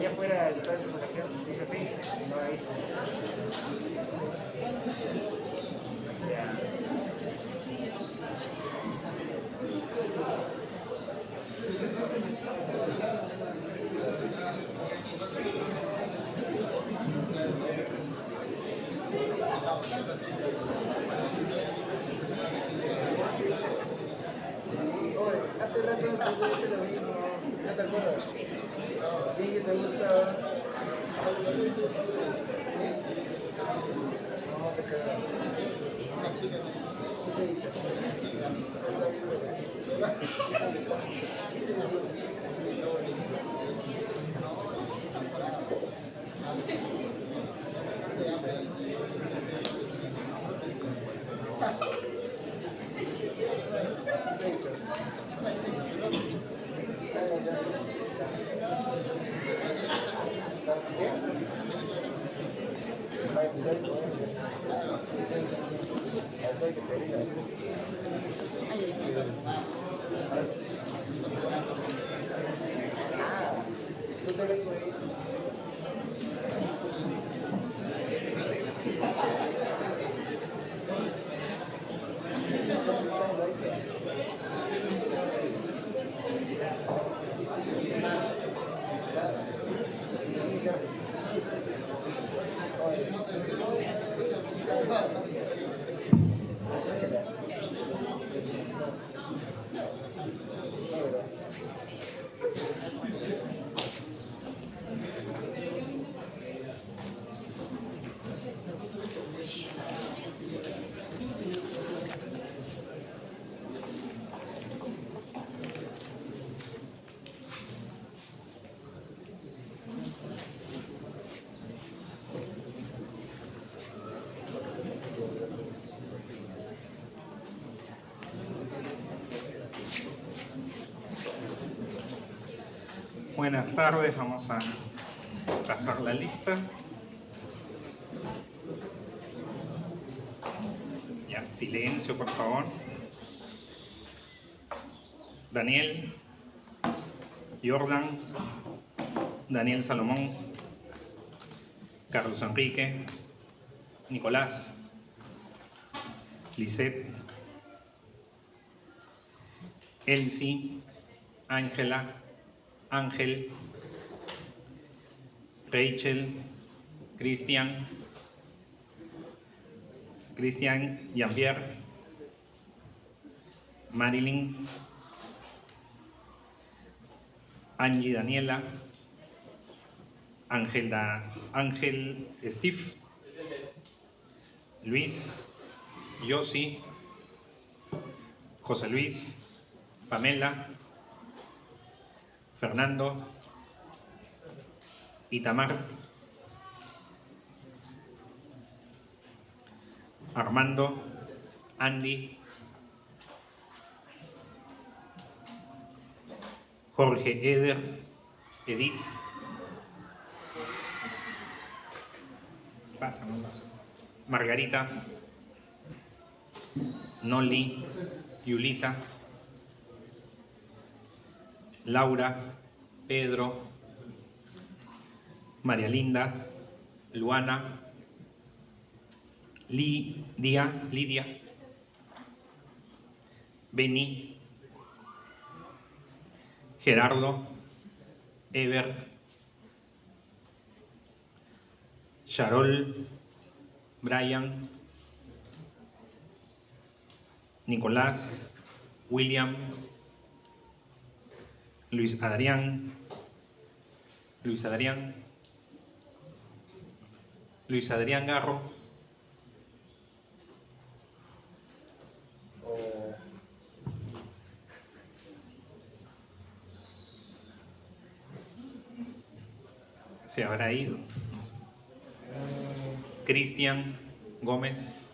allá afuera el estado de separación, dice así, no ha visto. Hace rato me puse lo mismo, ¿no te acuerdas? Bien que te gusta. No, te cago. Una chica. ¿Tú te ves por ahí? Buenas tardes, vamos a pasar la lista. Ya, silencio, por favor. Daniel, Jordan, Daniel Salomón, Carlos Enrique, Nicolás, Lisette, Elsie, Ángela, Ángel, Rachel, Cristian, Jean-Pierre, Marilyn, Angie Daniela, Ángel Steve, Luis, Yossi, José Luis, Pamela, Fernando, Itamar, Armando, Andy, Jorge Eder, Edith, Margarita, Noli, Yulisa, Laura, Pedro, María Linda, Luana, Lidia, Beni, Gerardo, Ever, Charol, Brian, Nicolás, William, Luis Adrián, Garro, se habrá ido. Cristian Gómez,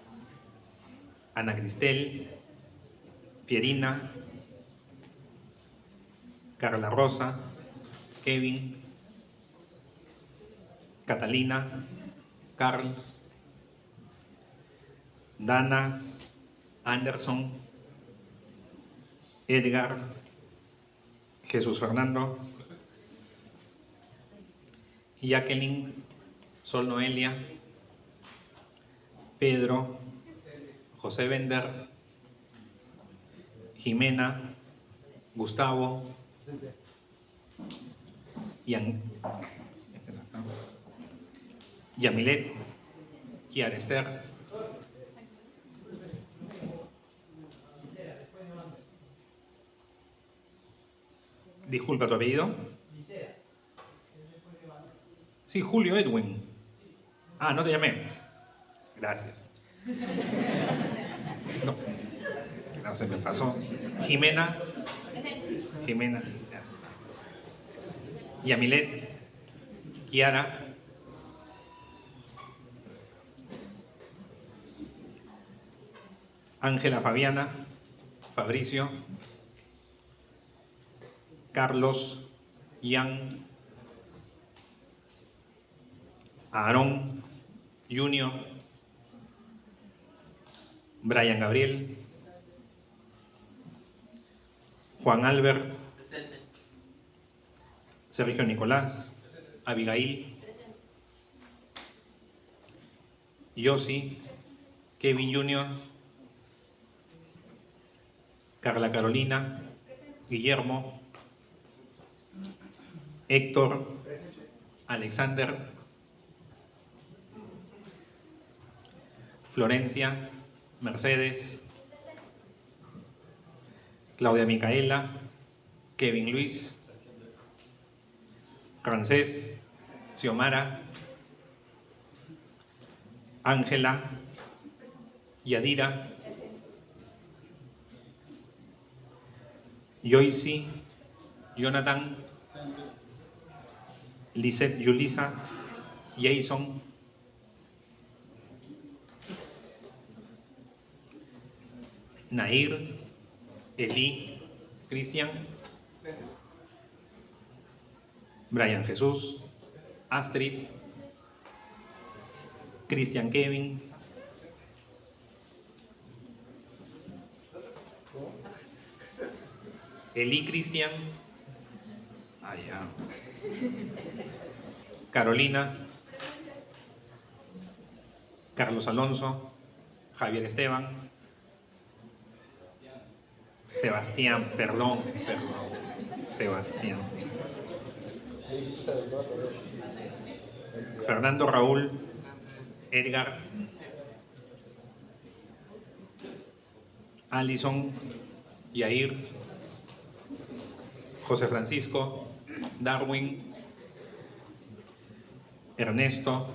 Ana Cristel, Pierina, Carla Rosa, Kevin, Catalina, Carl, Dana, Anderson, Edgar, Jesús Fernando, Jacqueline, Sol Noelia, Pedro, José Bender, Jimena, Gustavo, Yamilet, Kiara Esther, disculpa tu apellido. Sí, Julio Edwin. Ah, no te llamé. Gracias. No, se me pasó. Jimena, ya está. Yamilet, Kiara, Ángela Fabiana, Fabricio, Carlos, Ian, Aarón, Junior, Brian Gabriel, Juan Albert, Sergio Nicolás, Abigail, Yossi, Kevin Junior, Carla Carolina, Guillermo, Héctor, Alexander, Florencia, Mercedes, Claudia Micaela, Kevin Luis, Francés, Xiomara, Ángela, Yadira, Joyce, Jonathan, Lisette Yulisa, Jason, Nair, Eli, Cristian, Brian Jesús, Astrid, Cristian Kevin, Eli Cristian, Carolina, Carlos Alonso, Javier Esteban, Sebastián, perdón, Sebastián, Fernando Raúl, Edgar, Alison, Yair, José Francisco, Darwin, Ernesto,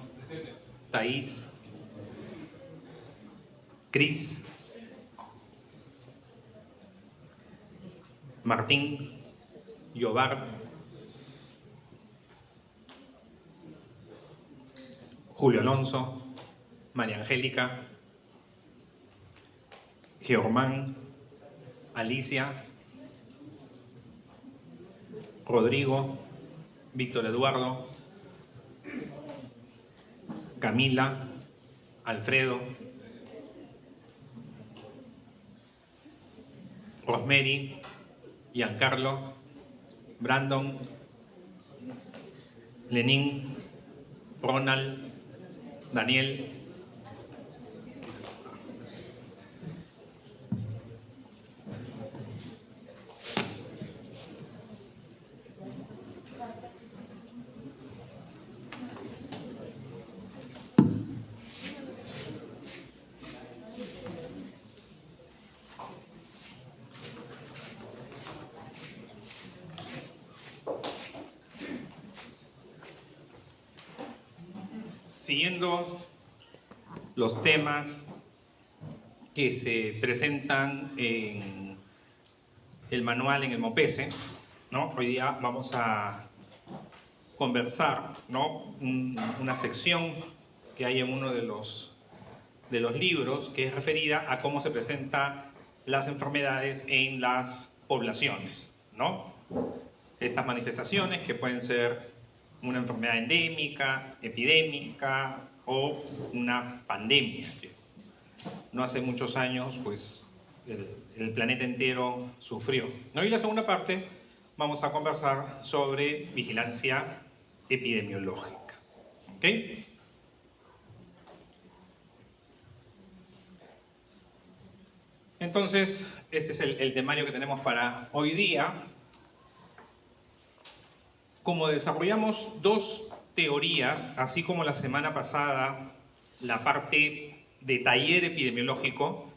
Thaís, Cris, Martín, Yobar, Julio Alonso, María Angélica, Germán, Alicia, Rodrigo, Víctor Eduardo, Camila, Alfredo, Rosemary, Giancarlo, Brandon, Lenín, Ronald, Daniel, siguiendo los temas que se presentan en el manual, en el MOPESE, ¿no? Hoy día vamos a conversar, ¿no? Una sección que hay en uno de los libros que es referida a cómo se presentan las enfermedades en las poblaciones, ¿no? Estas manifestaciones que pueden ser una enfermedad endémica, epidémica o una pandemia. No hace muchos años, pues, el planeta entero sufrió. ¿No? Y la segunda parte vamos a conversar sobre vigilancia epidemiológica. ¿Ok? Entonces, este es el temario que tenemos para hoy día. Como desarrollamos dos teorías, así como la semana pasada, la parte de taller epidemiológico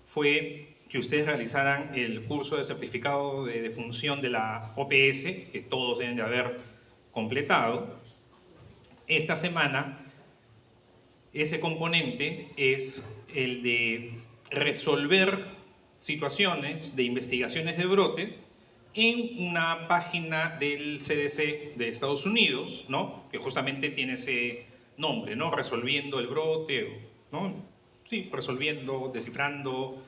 fue que ustedes realizaran el curso de certificado de defunción de la OPS, que todos deben de haber completado. Esta semana, ese componente es el de resolver situaciones de investigaciones de brote en una página del CDC de Estados Unidos, ¿no? Que justamente tiene ese nombre, ¿no? Resolviendo el brote, ¿no? Sí, resolviendo, descifrando,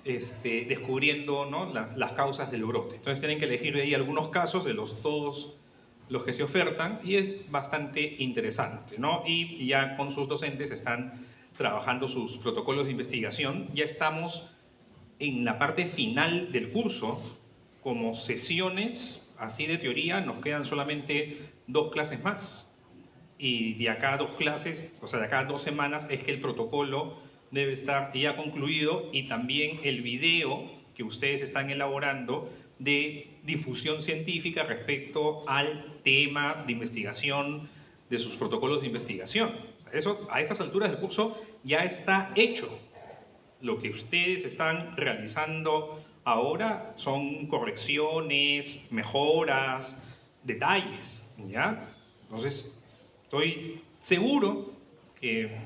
descubriendo, ¿no? las causas del brote. Entonces tienen que elegir de ahí algunos casos de todos los que se ofertan y es bastante interesante, ¿no? Y ya con sus docentes están trabajando sus protocolos de investigación. Ya estamos en la parte final del curso. Como sesiones así de teoría nos quedan solamente 2 clases más. Y de acá a 2 clases, o sea, de acá a 2 semanas es que el protocolo debe estar ya concluido y también el video que ustedes están elaborando de difusión científica respecto al tema de investigación de sus protocolos de investigación. Eso a estas alturas del curso ya está hecho. Lo que ustedes están realizando ahora son correcciones, mejoras, detalles, ¿ya? Entonces, estoy seguro que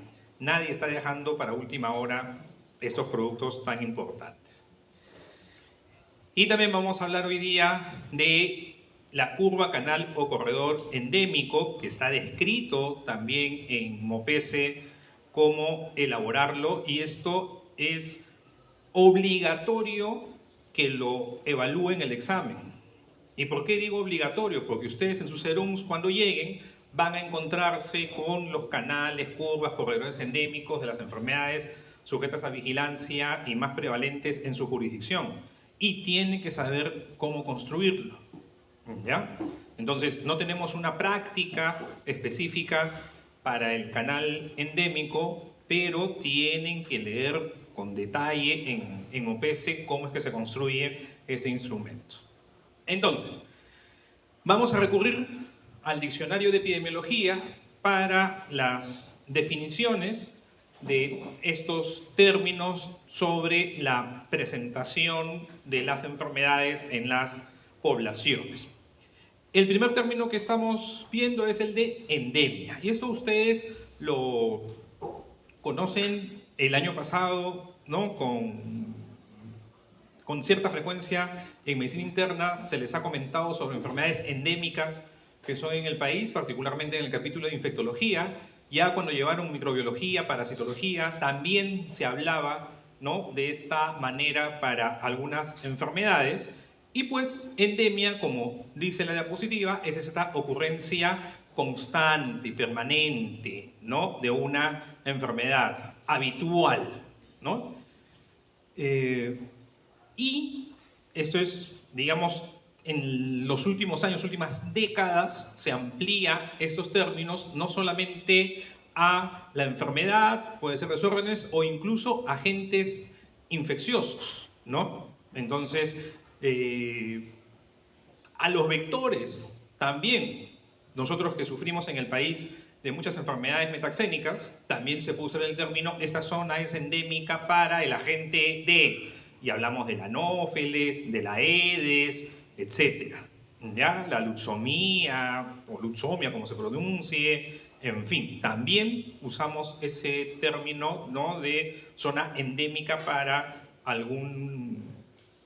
nadie está dejando para última hora estos productos tan importantes. Y también vamos a hablar hoy día de la curva, canal o corredor endémico, que está descrito también en MOPESE cómo elaborarlo, y esto es obligatorio que lo evalúen el examen. ¿Y por qué digo obligatorio? Porque ustedes en sus serums, cuando lleguen, van a encontrarse con los canales, curvas, corredores endémicos de las enfermedades sujetas a vigilancia y más prevalentes en su jurisdicción. Y tienen que saber cómo construirlo, ¿ya? Entonces, no tenemos una práctica específica para el canal endémico, pero tienen que leer con detalle en OPS cómo es que se construye ese instrumento. Entonces, vamos a recurrir al diccionario de epidemiología para las definiciones de estos términos sobre la presentación de las enfermedades en las poblaciones. El primer término que estamos viendo es el de endemia, y esto ustedes lo conocen el año pasado, ¿no? Con cierta frecuencia en medicina interna se les ha comentado sobre enfermedades endémicas que son en el país, particularmente en el capítulo de infectología. Ya cuando llevaron microbiología, parasitología, también se hablaba, ¿no?, de esta manera para algunas enfermedades. Y pues endemia, como dice la diapositiva, es esta ocurrencia constante, permanente, ¿no?, de una enfermedad habitual, ¿no? Y esto es, digamos, en los últimos años, últimas décadas, se amplía estos términos no solamente a la enfermedad, puede ser desórdenes o incluso agentes infecciosos, ¿no? Entonces, a los vectores también. Nosotros que sufrimos en el país de muchas enfermedades metaxénicas, también se puso el término, esta zona es endémica para el agente D. Y hablamos del anófeles, de la Aedes, etc. ¿Ya? La luxomía, o luxomia como se pronuncie, en fin, también usamos ese término, ¿no?, de zona endémica para algún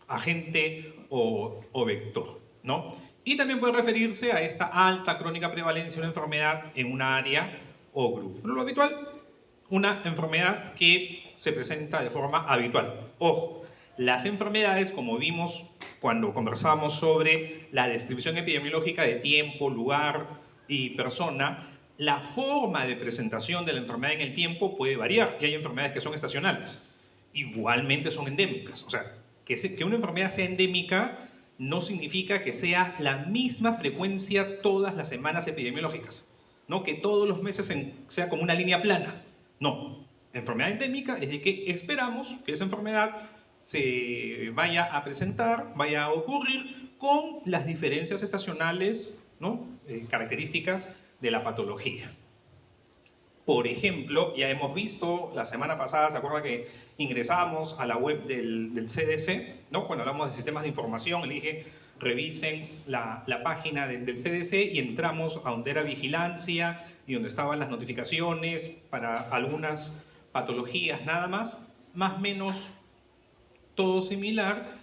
agente o vector, ¿no? Y también puede referirse a esta alta crónica prevalencia de una enfermedad en una área o grupo. Pero lo habitual, una enfermedad que se presenta de forma habitual. Ojo, las enfermedades, como vimos cuando conversábamos sobre la descripción epidemiológica de tiempo, lugar y persona, la forma de presentación de la enfermedad en el tiempo puede variar, y hay enfermedades que son estacionales, igualmente son endémicas. O sea, que una enfermedad sea endémica no significa que sea la misma frecuencia todas las semanas epidemiológicas. ¿no? Que todos los meses sea como una línea plana. No, la enfermedad endémica es de que esperamos que esa enfermedad se vaya a presentar, vaya a ocurrir con las diferencias estacionales, ¿no? Características de la patología. Por ejemplo, ya hemos visto la semana pasada, ¿se acuerda que ingresamos a la web del CDC? ¿No? Cuando hablamos de sistemas de información, le dije, revisen la página del CDC y entramos a donde era vigilancia y donde estaban las notificaciones para algunas patologías nada más o menos todo similar.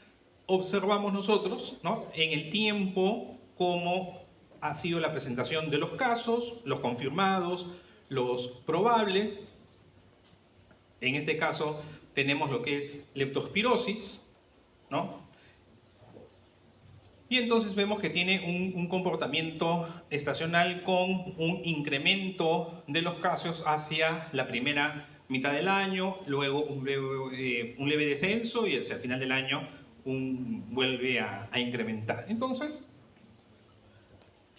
Observamos nosotros, ¿no? En el tiempo cómo ha sido la presentación de los casos, los confirmados, los probables. En este caso tenemos lo que es leptospirosis, ¿no? Y entonces vemos que tiene un comportamiento estacional con un incremento de los casos hacia la primera mitad del año, luego un leve descenso y hacia el final del año vuelve a incrementar. Entonces,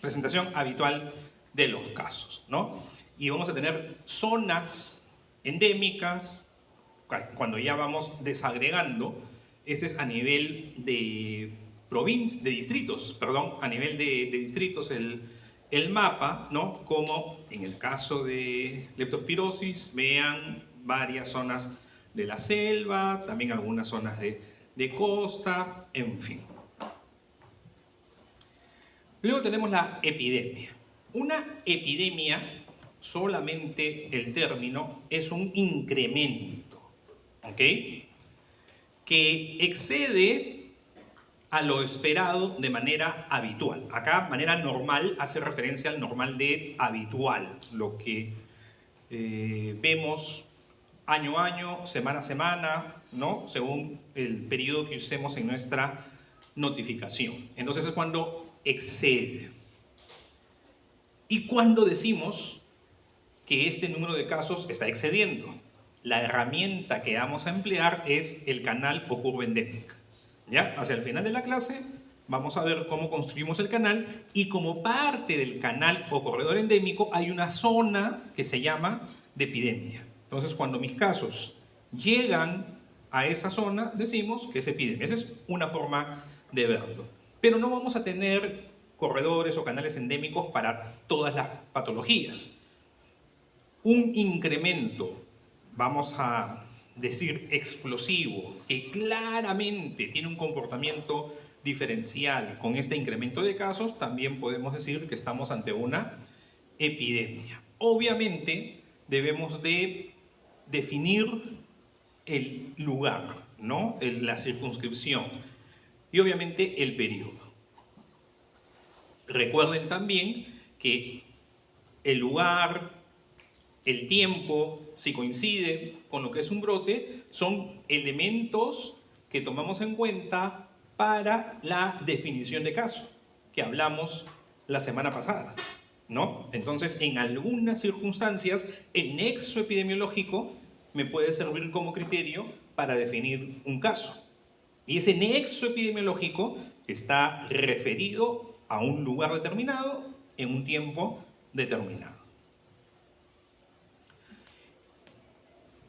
presentación habitual de los casos, ¿no? Y vamos a tener zonas endémicas, cuando ya vamos desagregando, ese es a nivel de distritos, perdón, a nivel de distritos el mapa, ¿no? Como en el caso de leptospirosis, vean varias zonas de la selva, también algunas zonas de costa, en fin. Luego tenemos la epidemia. Una epidemia, solamente el término, es un incremento, ¿ok? Que excede a lo esperado de manera habitual. Acá, manera normal, hace referencia al normal de habitual, lo que vemos año a año, semana a semana, ¿no? Según el periodo que usemos en nuestra notificación. Entonces es cuando excede. ¿Y cuando decimos que este número de casos está excediendo? La herramienta que vamos a emplear es el canal o curva endémica. ¿Ya? Hacia el final de la clase vamos a ver cómo construimos el canal y como parte del canal o corredor endémico hay una zona que se llama de epidemia. Entonces, cuando mis casos llegan a esa zona, decimos que es epidemia. Esa es una forma de verlo. Pero no vamos a tener corredores o canales endémicos para todas las patologías. Un incremento, vamos a decir explosivo, que claramente tiene un comportamiento diferencial con este incremento de casos, también podemos decir que estamos ante una epidemia. Obviamente debemos de definir el lugar, ¿no? La circunscripción y obviamente el periodo. Recuerden también que el lugar, el tiempo, si coincide con lo que es un brote, son elementos que tomamos en cuenta para la definición de caso, que hablamos la semana pasada, ¿no? Entonces, en algunas circunstancias, el nexo epidemiológico me puede servir como criterio para definir un caso. Y ese nexo epidemiológico está referido a un lugar determinado en un tiempo determinado.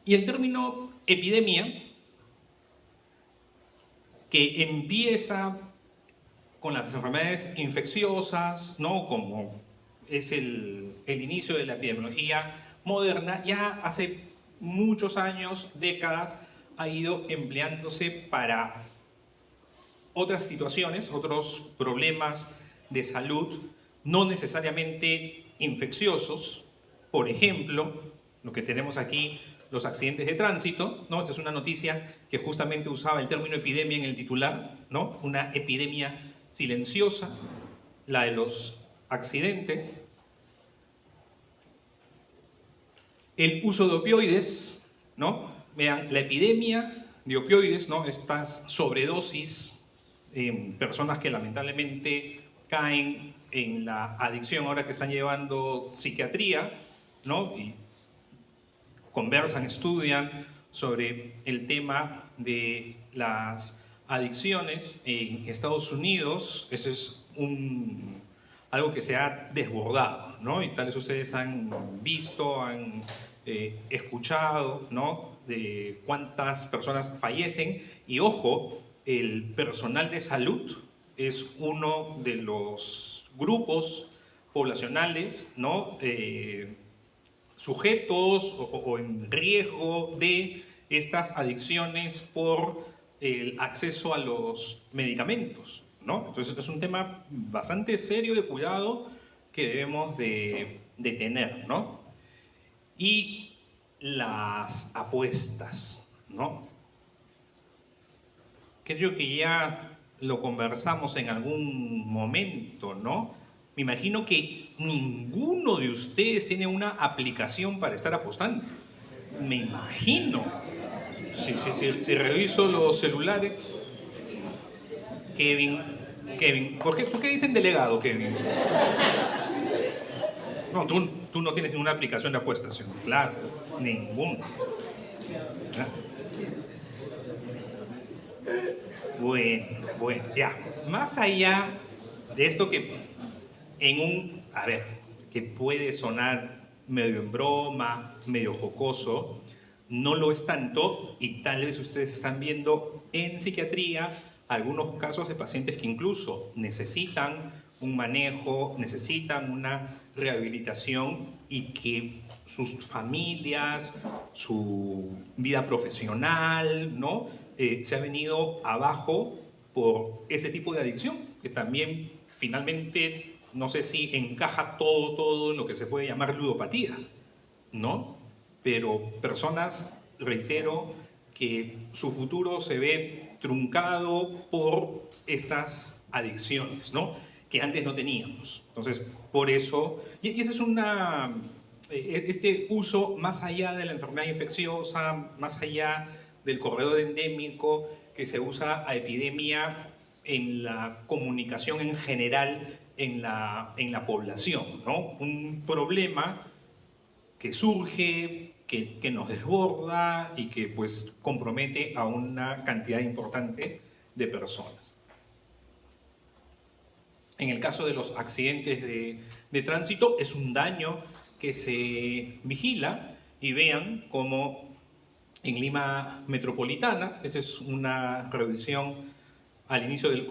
Y el término epidemia, que empieza con las enfermedades infecciosas, ¿no? Como es el inicio de la epidemiología moderna, ya hace muchos años, décadas, ha ido empleándose para otras situaciones, otros problemas de salud, no necesariamente infecciosos. Por ejemplo, lo que tenemos aquí, los accidentes de tránsito, ¿no? Esta es una noticia que justamente usaba el término epidemia en el titular, ¿no? Una epidemia silenciosa, la de los accidentes. El uso de opioides, ¿no? Vean, la epidemia de opioides, ¿no? Estas sobredosis, personas que lamentablemente caen en la adicción ahora que están llevando psiquiatría, ¿no? Y conversan, estudian sobre el tema de las adicciones en Estados Unidos. Ese es un algo que se ha desbordado, ¿no? Y tal vez ustedes han visto, han escuchado, ¿no? De cuántas personas fallecen. Y ojo, el personal de salud es uno de los grupos poblacionales, ¿no? Sujetos o en riesgo de estas adicciones por el acceso a los medicamentos, ¿no? Entonces es un tema bastante serio de cuidado que debemos de tener, ¿no? Y las apuestas, ¿no? Creo que ya lo conversamos en algún momento, ¿no? Me imagino que ninguno de ustedes tiene una aplicación para estar apostando. Me imagino. Si reviso los celulares, Kevin, ¿por qué dicen delegado, Kevin? No, tú no tienes ninguna aplicación de apuestas, ¿sí? Claro, ninguna. Bueno, ya. Más allá de esto que que puede sonar medio en broma, medio jocoso, no lo es tanto y tal vez ustedes están viendo en psiquiatría algunos casos de pacientes que incluso necesitan un manejo, necesitan una rehabilitación y que sus familias, su vida profesional, ¿no? Se ha venido abajo por ese tipo de adicción, que también finalmente no sé si encaja todo en lo que se puede llamar ludopatía, ¿no? Pero personas, reitero, que su futuro se ve truncado por estas adicciones, ¿no? Que antes no teníamos. Entonces, por eso, y ese es este uso más allá de la enfermedad infecciosa, más allá del corredor endémico, que se usa a epidemia en la comunicación en general en la población, ¿no? Un problema que surge, que nos desborda y que pues compromete a una cantidad importante de personas. En el caso de los accidentes de tránsito es un daño que se vigila y vean cómo en Lima Metropolitana, esa es una revisión al inicio del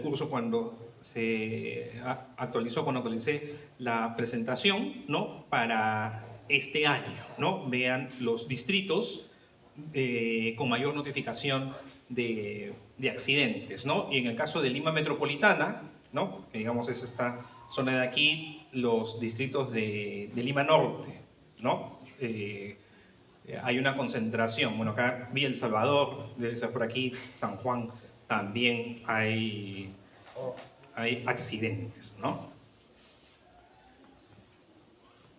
curso cuando se cuando actualicé la presentación, ¿no? Para este año, ¿no? Vean los distritos con mayor notificación de accidentes, ¿no? Y en el caso de Lima Metropolitana, ¿no? Que digamos es esta zona de aquí, los distritos de Lima Norte, ¿no? Hay una concentración, bueno, acá vi El Salvador, debe ser por aquí, San Juan, también hay accidentes, ¿no?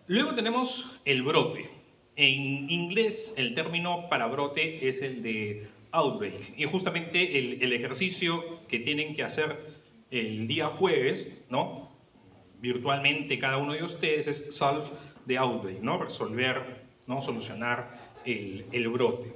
Luego tenemos el brote. En inglés el término para brote es el de outbreak. Y justamente el ejercicio que tienen que hacer el día jueves, ¿no? Virtualmente cada uno de ustedes es solve the outbreak, ¿no? Resolver, ¿no? Solucionar el brote.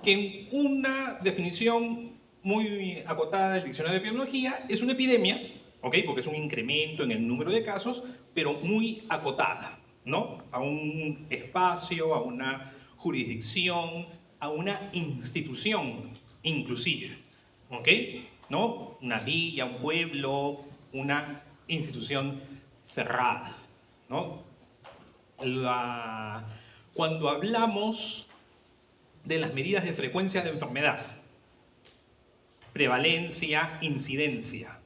Que en una definición muy acotada del diccionario de epidemiología es una epidemia, ¿ok? Porque es un incremento en el número de casos, pero muy acotada, ¿no? A un espacio, a una jurisdicción, a una institución inclusive, ¿ok? ¿No? Una villa, un pueblo, una institución cerrada, ¿no? Cuando hablamos de las medidas de frecuencia de enfermedad, prevalencia, incidencia,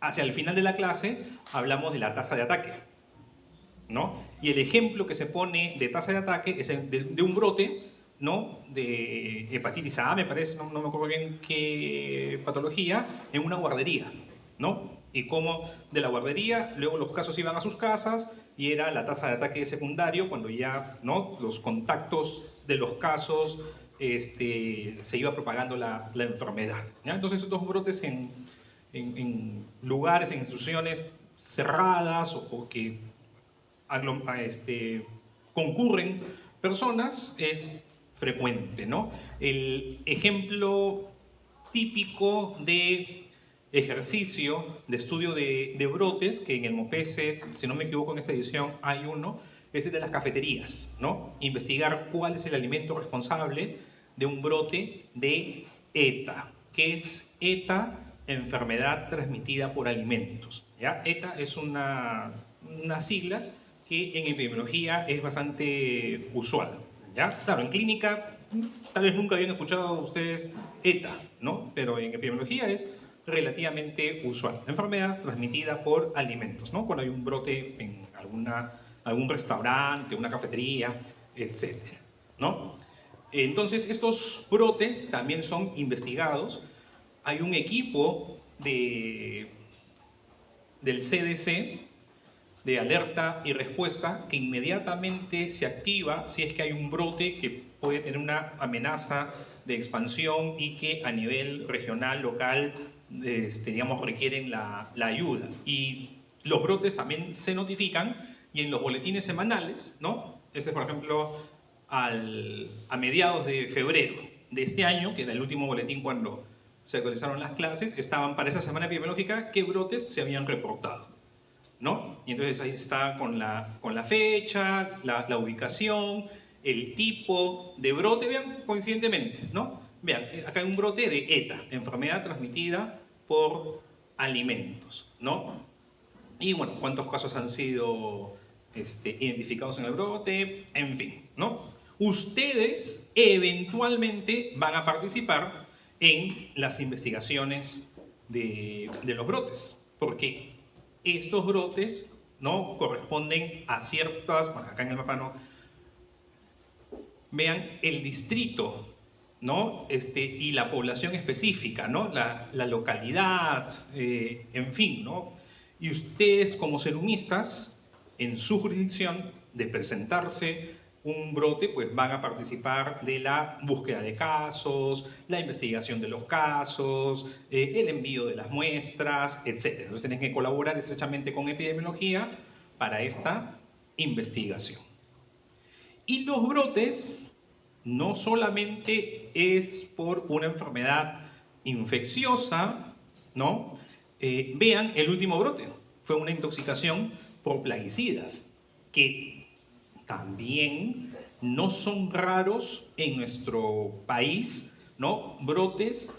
hacia el final de la clase hablamos de la tasa de ataque, ¿no? Y el ejemplo que se pone de tasa de ataque es de un brote, ¿no? De hepatitis A, me parece, no me acuerdo bien qué patología, en una guardería, ¿no? Y cómo de la guardería luego los casos iban a sus casas y era la tasa de ataque secundario cuando ya, ¿no? Los contactos de los casos se iba propagando la enfermedad, ¿ya? Entonces estos brotes en lugares, en instituciones cerradas o que concurren personas es frecuente, ¿no? El ejemplo típico de ejercicio de estudio de brotes, que en el MOPESE, si no me equivoco en esta edición hay uno, es el de las cafeterías, ¿no? Investigar cuál es el alimento responsable de un brote de ETA. ¿Qué es ETA? Enfermedad transmitida por alimentos. ¿Ya? ETA es unas siglas que en epidemiología es bastante usual. ¿Ya? Claro, en clínica tal vez nunca habían escuchado ustedes ETA, ¿no? Pero en epidemiología es relativamente usual. Enfermedad transmitida por alimentos, ¿no? Cuando hay un brote en algún restaurante, una cafetería, etc., ¿no? Entonces, estos brotes también son investigados. Hay un equipo del CDC de alerta y respuesta que inmediatamente se activa si es que hay un brote que puede tener una amenaza de expansión y que a nivel regional, local, digamos, requieren la ayuda. Y los brotes también se notifican y en los boletines semanales, ¿no? Por ejemplo, a mediados de febrero de este año, que era el último boletín cuando se actualizaron las clases, estaban para esa semana epidemiológica qué brotes se habían reportado, ¿no? Y entonces ahí está con la fecha, la ubicación, el tipo de brote, vean, coincidentemente, ¿no? Vean, acá hay un brote de ETA, enfermedad transmitida por alimentos, ¿no? Y bueno, cuántos casos han sido identificados en el brote, en fin, ¿no? Ustedes eventualmente van a participar en las investigaciones de los brotes, porque estos brotes, ¿no?, corresponden a ciertas, bueno, acá en el mapa no, vean el distrito, ¿no? Y la población específica, ¿no? La localidad, en fin, ¿no? Y ustedes como serumistas, en su jurisdicción, de presentarse un brote, pues van a participar de la búsqueda de casos, la investigación de los casos, el envío de las muestras, etc. Entonces tienen que colaborar estrechamente con epidemiología para esta investigación. Y los brotes no solamente es por una enfermedad infecciosa, ¿no? Vean el último brote, fue una intoxicación por plaguicidas, que también no son raros en nuestro país, ¿no? Brotes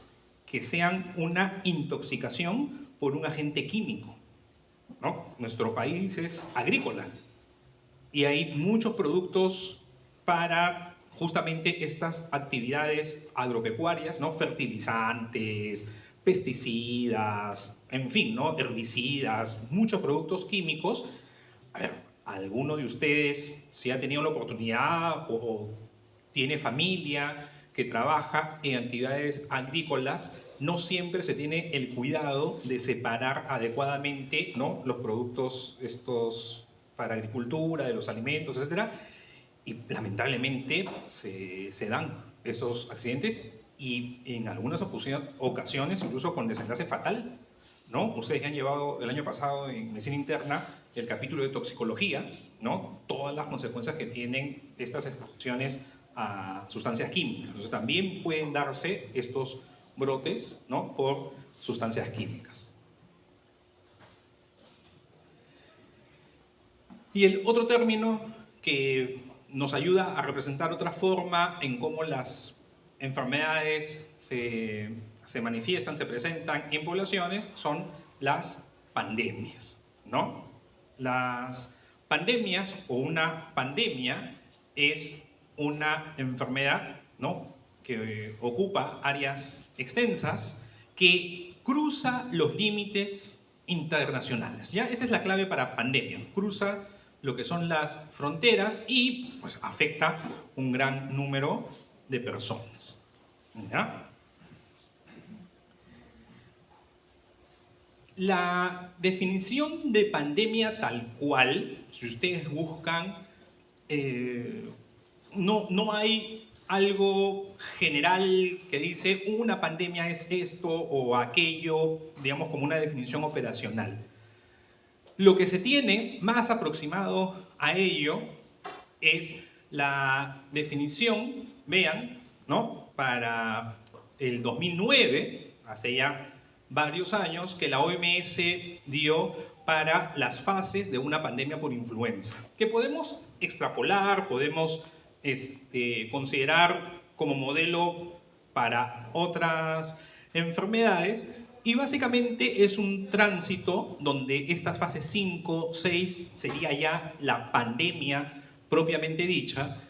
que sean una intoxicación por un agente químico, ¿no? Nuestro país es agrícola y hay muchos productos para justamente estas actividades agropecuarias, ¿no? Fertilizantes, pesticidas, en fin, ¿no? Herbicidas, muchos productos químicos. A ver, ¿alguno de ustedes, si ha tenido la oportunidad o tiene familia que trabaja en actividades agrícolas, no siempre se tiene el cuidado de separar adecuadamente, ¿no?, los productos estos para agricultura, de los alimentos, etcétera? Y lamentablemente se dan esos accidentes y en algunas ocasiones incluso con desenlace fatal, ¿no? Ustedes han llevado el año pasado en medicina interna el capítulo de toxicología, ¿no? Todas las consecuencias que tienen estas exposiciones a sustancias químicas. Entonces también pueden darse estos brotes, ¿no?, por sustancias químicas. Y el otro término que nos ayuda a representar otra forma en cómo las enfermedades se manifiestan, se presentan en poblaciones, son las pandemias, ¿no? Las pandemias o una pandemia es una enfermedad, ¿no?, que ocupa áreas extensas, que cruza los límites internacionales. ¿Ya? Esa es la clave para pandemia. Cruza lo que son las fronteras y pues afecta un gran número de personas. ¿Ya? La definición de pandemia tal cual, si ustedes buscan, no hay algo general que dice una pandemia es esto o aquello, digamos, como una definición operacional. Lo que se tiene más aproximado a ello es la definición, vean, ¿no?, para el 2009, hace ya varios años que la OMS dio para las fases de una pandemia por influenza, que podemos extrapolar, podemos considerar como modelo para otras enfermedades, y básicamente es un tránsito donde estas fases 5, 6 sería ya la pandemia propiamente dicha,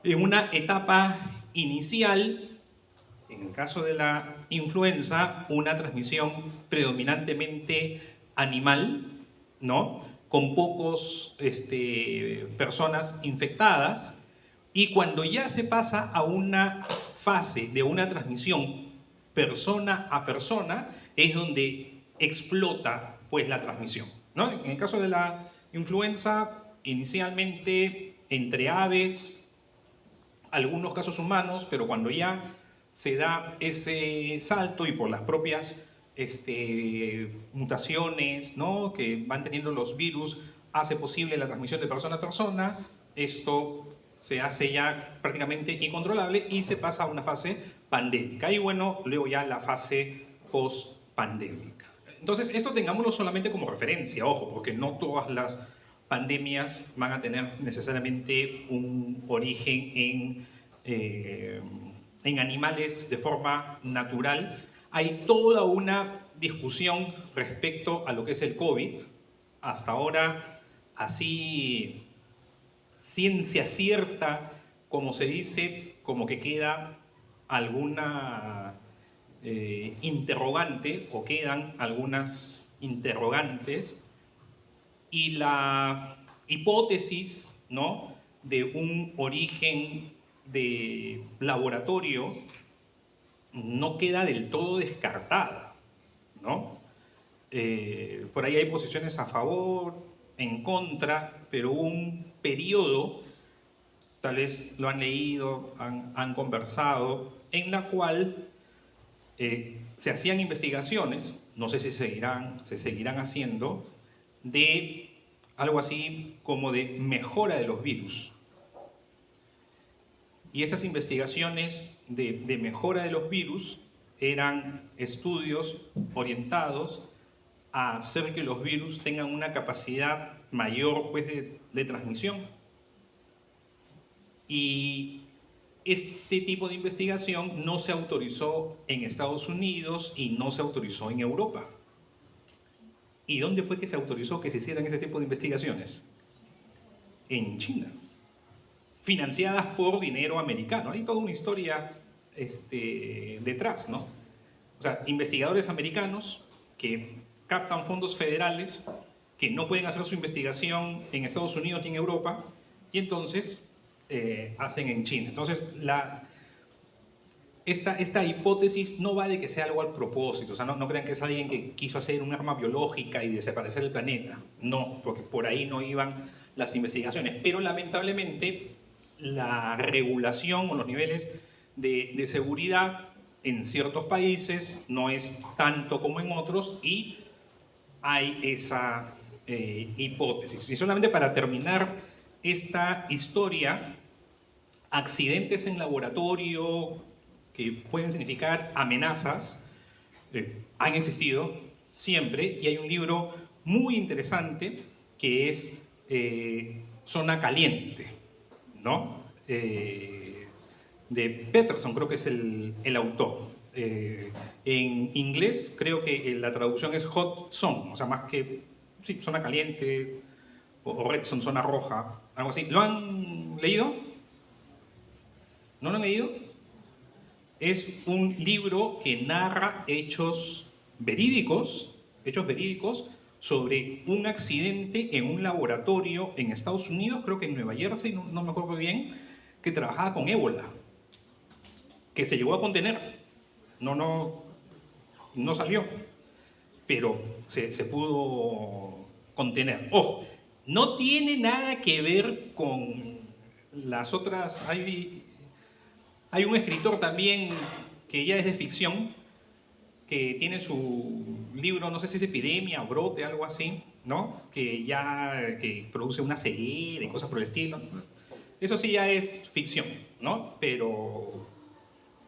en una etapa inicial, en el caso de la influenza, una transmisión predominantemente animal, ¿no? Con pocos personas infectadas, y cuando ya se pasa a una fase de una transmisión persona a persona, es donde explota pues la transmisión, ¿no? En el caso de la influenza, inicialmente entre aves, algunos casos humanos, pero cuando ya se da ese salto y por las propias mutaciones, ¿no?, que van teniendo los virus, hace posible la transmisión de persona a persona, esto se hace ya prácticamente incontrolable y se pasa a una fase pandémica. Y bueno, luego ya la fase post-pandémica. Entonces, esto tengámoslo solamente como referencia, ojo, porque no todas las pandemias van a tener necesariamente un origen en animales de forma natural. Hay toda una discusión respecto a lo que es el COVID. Hasta ahora, así, ciencia cierta, como se dice, como que queda alguna interrogante o quedan algunas interrogantes, y la hipótesis, ¿no?, de un origen de laboratorio no queda del todo descartada, ¿no? Por ahí hay posiciones a favor, en contra, pero hubo un periodo, tal vez lo han leído, han conversado, en la cual se hacían investigaciones, no sé si se seguirán haciendo, de algo así como de mejora de los virus. Y esas investigaciones de mejora de los virus eran estudios orientados a hacer que los virus tengan una capacidad mayor pues, de transmisión. Y este tipo de investigación no se autorizó en Estados Unidos y no se autorizó en Europa. ¿Y dónde fue que se autorizó que se hicieran ese tipo de investigaciones? En China, financiadas por dinero americano. Hay toda una historia detrás, ¿no? O sea, investigadores americanos que captan fondos federales, que no pueden hacer su investigación en Estados Unidos ni en Europa, y entonces hacen en China. Entonces, esta hipótesis no va de que sea algo al propósito, o sea, no crean que es alguien que quiso hacer un arma biológica y desaparecer el planeta, no, porque por ahí no iban las investigaciones, pero lamentablemente la regulación o los niveles de seguridad en ciertos países no es tanto como en otros y hay esa hipótesis. Y solamente para terminar esta historia, accidentes en laboratorio que pueden significar amenazas han existido siempre, y hay un libro muy interesante que es Zona Caliente, ¿no? De Peterson, creo que es el autor. En inglés creo que la traducción es Hot Zone, o sea, más que sí, zona caliente o Red Zone, zona roja, algo así. ¿Lo han leído? ¿No lo han leído? Es un libro que narra hechos verídicos sobre un accidente en un laboratorio en Estados Unidos, creo que en Nueva Jersey, no me acuerdo bien, que trabajaba con ébola, que se llegó a contener, no salió, pero se pudo contener. Ojo, no tiene nada que ver con las otras. Hay un escritor también que ya es de ficción, que tiene su libro, no sé si es Epidemia o Brote, algo así, ¿no? Que produce una ceguera y cosas por el estilo. Eso sí ya es ficción, ¿no? Pero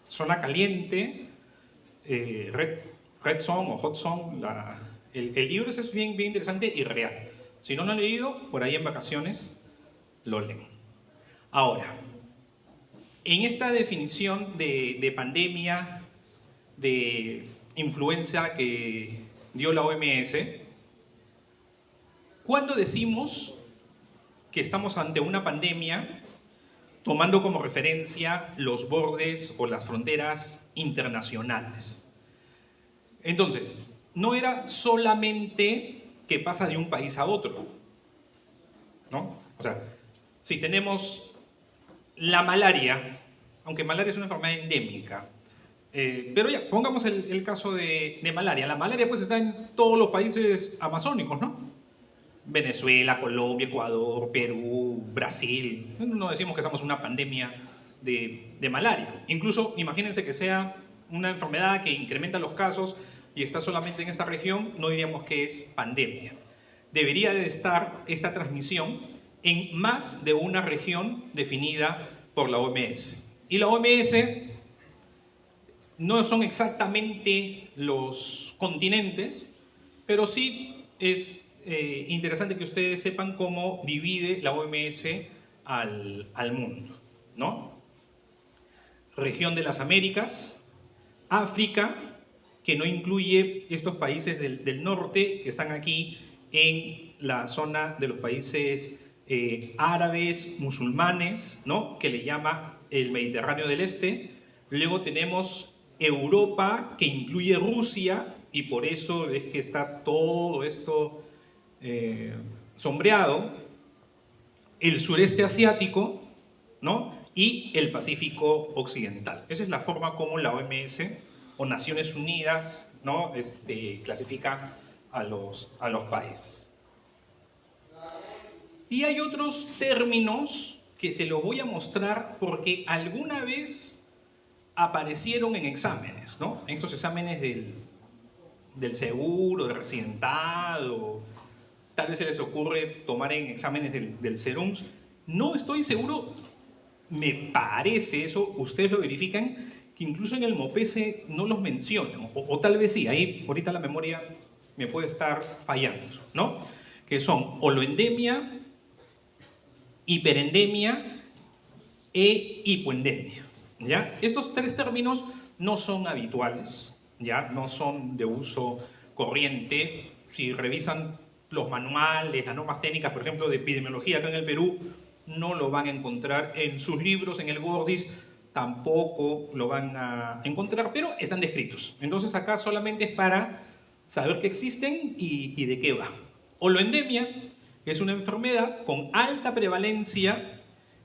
Zona Caliente, Red Zone o Hot Zone, el libro ese es bien, bien interesante y real. Si no lo han leído, por ahí en vacaciones lo leen. Ahora, en esta definición de pandemia, de influenza que dio la OMS, ¿cuándo decimos que estamos ante una pandemia tomando como referencia los bordes o las fronteras internacionales? Entonces, no era solamente que pasa de un país a otro, ¿no? O sea, si tenemos la malaria, aunque malaria es una enfermedad endémica, pero ya, pongamos el caso de malaria. La malaria pues está en todos los países amazónicos, ¿no? Venezuela, Colombia, Ecuador, Perú, Brasil. No decimos que estamos en una pandemia de malaria. Incluso imagínense que sea una enfermedad que incrementa los casos y está solamente en esta región, no diríamos que es pandemia. Debería de estar esta transmisión en más de una región definida por la OMS. Y la OMS no son exactamente los continentes, pero sí es interesante que ustedes sepan cómo divide la OMS al mundo, ¿no? Región de las Américas, África, que no incluye estos países del norte que están aquí en la zona de los países árabes, musulmanes, ¿no? Que le llama el Mediterráneo del Este. Luego tenemos Europa, que incluye Rusia, y por eso es que está todo esto sombreado. El sureste asiático, ¿no? Y el Pacífico occidental. Esa es la forma como la OMS o Naciones Unidas, ¿no? Clasifica a los países. Y hay otros términos que se los voy a mostrar porque alguna vez aparecieron en exámenes, ¿no? En estos exámenes del seguro, del residentado, tal vez se les ocurre tomar en exámenes del SERUMS. No estoy seguro, me parece, eso ustedes lo verifican, que incluso en el MOPESE no los mencionan, o tal vez sí, ahí ahorita la memoria me puede estar fallando, ¿no? Que son holoendemia, hiperendemia e hipoendemia, ¿ya? Estos tres términos no son habituales, ¿ya? No son de uso corriente. Si revisan los manuales, las normas técnicas, por ejemplo, de epidemiología acá en el Perú, no lo van a encontrar en sus libros, en el Gordis tampoco lo van a encontrar, pero están descritos. Entonces acá solamente es para saber que existen y de qué va. Holoendemia es una enfermedad con alta prevalencia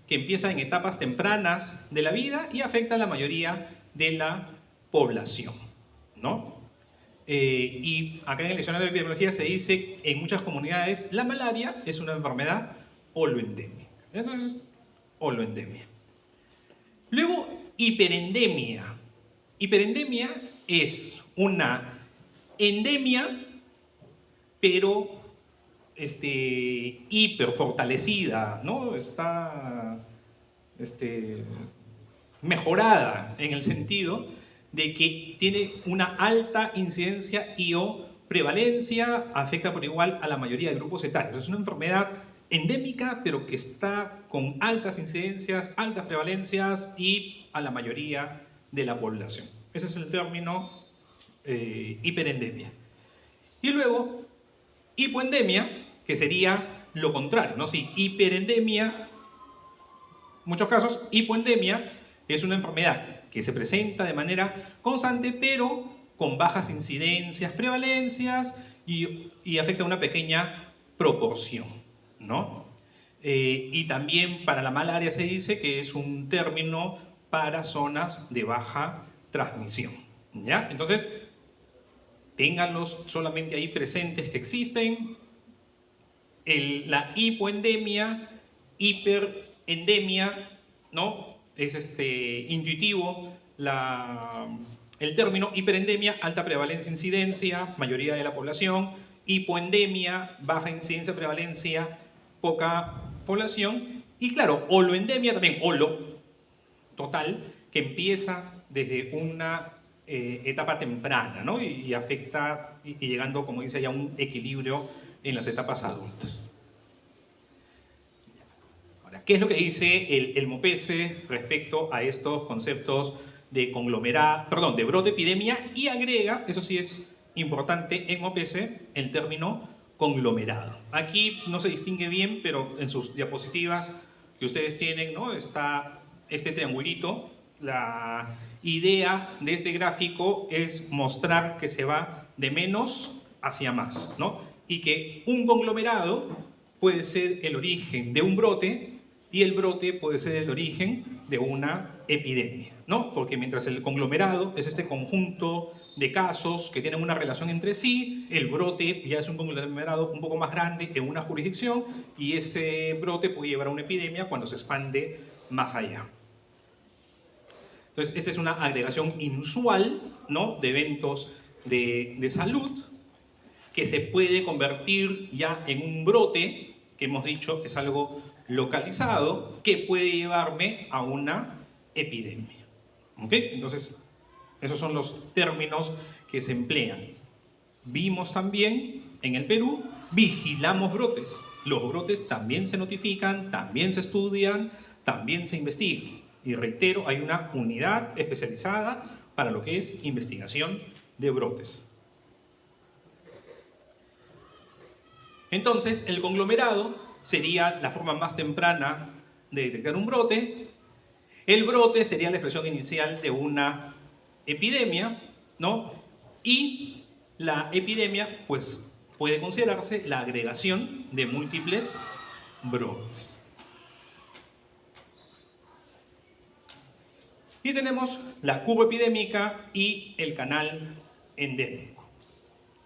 que empieza en etapas tempranas de la vida y afecta a la mayoría de la población, ¿no? Y acá en el diccionario de epidemiología se dice en muchas comunidades la malaria es una enfermedad holoendémica. Entonces, holoendemia. Luego, hiperendemia. Hiperendemia es una endemia, pero hiperfortalecida, ¿no? Está mejorada en el sentido de que tiene una alta incidencia y o prevalencia, afecta por igual a la mayoría de grupos etarios. Es una enfermedad endémica, pero que está con altas incidencias, altas prevalencias y a la mayoría de la población. Ese es el término hiperendemia. Y luego, hipoendemia, que sería lo contrario, ¿no? Si hiperendemia, en muchos casos, hipoendemia es una enfermedad que se presenta de manera constante, pero con bajas incidencias, prevalencias y afecta a una pequeña proporción, ¿no? Y también para la malaria se dice que es un término para zonas de baja transmisión, ¿ya? Entonces, ténganlos solamente ahí presentes que existen. La hipoendemia, hiperendemia, ¿no? Es intuitivo el término. Hiperendemia, alta prevalencia, incidencia, mayoría de la población. Hipoendemia, baja incidencia, prevalencia, poca población. Y claro, holoendemia también, holo, total, que empieza desde una etapa temprana, ¿no? Y afecta, y llegando, como dice, ya a un equilibrio en las etapas adultas. Ahora, ¿qué es lo que dice el MOPESE respecto a estos conceptos de de brote, epidemia? Y agrega, eso sí es importante en MOPESE, el término conglomerado. Aquí no se distingue bien, pero en sus diapositivas que ustedes tienen, ¿no?, está este triangulito. La idea de este gráfico es mostrar que se va de menos hacia más, ¿no? Y que un conglomerado puede ser el origen de un brote y el brote puede ser el origen de una epidemia, ¿no? Porque mientras el conglomerado es este conjunto de casos que tienen una relación entre sí, el brote ya es un conglomerado un poco más grande en una jurisdicción y ese brote puede llevar a una epidemia cuando se expande más allá. Entonces, esta es una agregación inusual, ¿no?, de eventos de salud que se puede convertir ya en un brote, que hemos dicho que es algo localizado, que puede llevarme a una epidemia. ¿Ok? Entonces, esos son los términos que se emplean. Vimos también en el Perú, vigilamos brotes. Los brotes también se notifican, también se estudian, también se investigan. Y reitero, hay una unidad especializada para lo que es investigación de brotes. Entonces, el conglomerado sería la forma más temprana de detectar un brote. El brote sería la expresión inicial de una epidemia, ¿no? Y la epidemia, pues, puede considerarse la agregación de múltiples brotes. Y tenemos la curva epidémica y el canal endémico.